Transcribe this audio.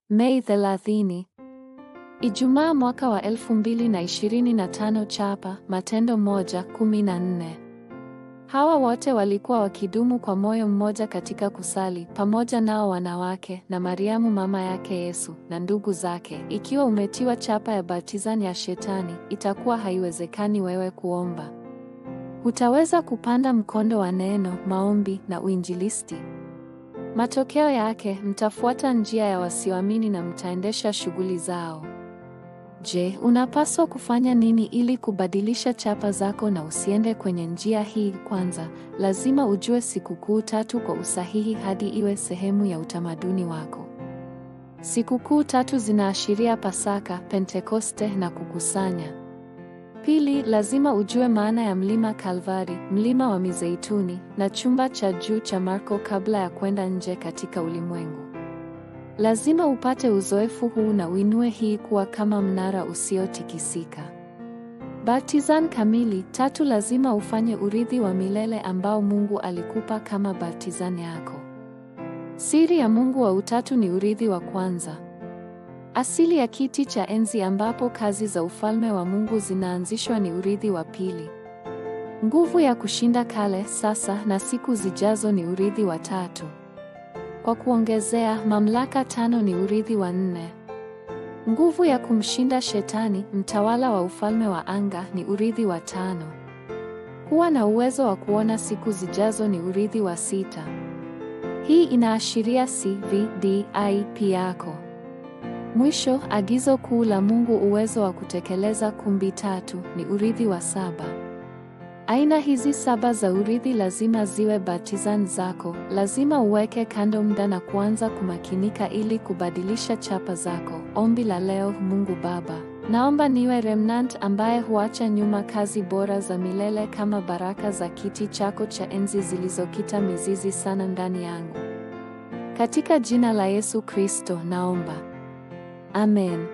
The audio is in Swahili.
Mei 30. Ijumaa mwaka wa 2025. Chapa, Matendo 1:14. Hawa wote walikuwa wakidumu kwa moyo mmoja katika kusali, pamoja nao wanawake, na Mariamu mama yake Yesu, na ndugu zake. Ikiwa umetiwa chapa ya batizani ya Shetani, itakuwa haiwezekani wewe kuomba. Hutaweza kupanda mkondo wa neno, maombi, na uinjilisti. Matokeo yake, mtafuata njia ya wasioamini na mtaendesha shughuli zao. Je, unapaswa kufanya nini ili kubadilisha chapa zako na usiende kwenye njia hii? Kwanza, lazima ujue sikukuu 3 kwa usahihi hadi iwe sehemu ya utamaduni wako. Sikukuu 3 zinaashiria Pasaka, Pentekoste na kukusanya. Pili, lazima ujue maana ya mlima Kalvari, mlima wa Mizeituni, na chumba cha juu cha Marko kabla ya kwenda nje katika ulimwengu. Lazima upate uzoefu huu na uinue hii kuwa kama mnara usiotikisika. Batizan kamili. 3, lazima ufanye urithi wa milele ambao Mungu alikupa kama batizani yako. Siri ya Mungu wa Utatu ni urithi wa kwanza. Asili ya kiti cha enzi ambapo kazi za ufalme wa Mungu zinaanzishwa ni urithi wa pili. Nguvu ya kushinda kale, sasa na siku zijazo ni urithi wa 3. Kwa kuongezea, mamlaka 5 ni urithi wa 4. Nguvu ya kumshinda Shetani, mtawala wa ufalme wa anga, ni urithi wa 5. Kuwa na uwezo wa kuona siku zijazo ni urithi wa 6. Hii inaashiria CVDIP yako. Mwisho, agizo kuu la Mungu, uwezo wa kutekeleza kumbi 3, ni urithi wa 7. Aina hizi 7 za urithi lazima ziwe batizani zako. Lazima uweke kando muda na kuanza kumakinika ili kubadilisha chapa zako. Ombi la leo. Mungu Baba, naomba niwe remnant ambaye huacha nyuma kazi bora za milele kama baraka za kiti chako cha enzi zilizokita mizizi sana ndani yangu. Katika jina la Yesu Kristo naomba. Amen.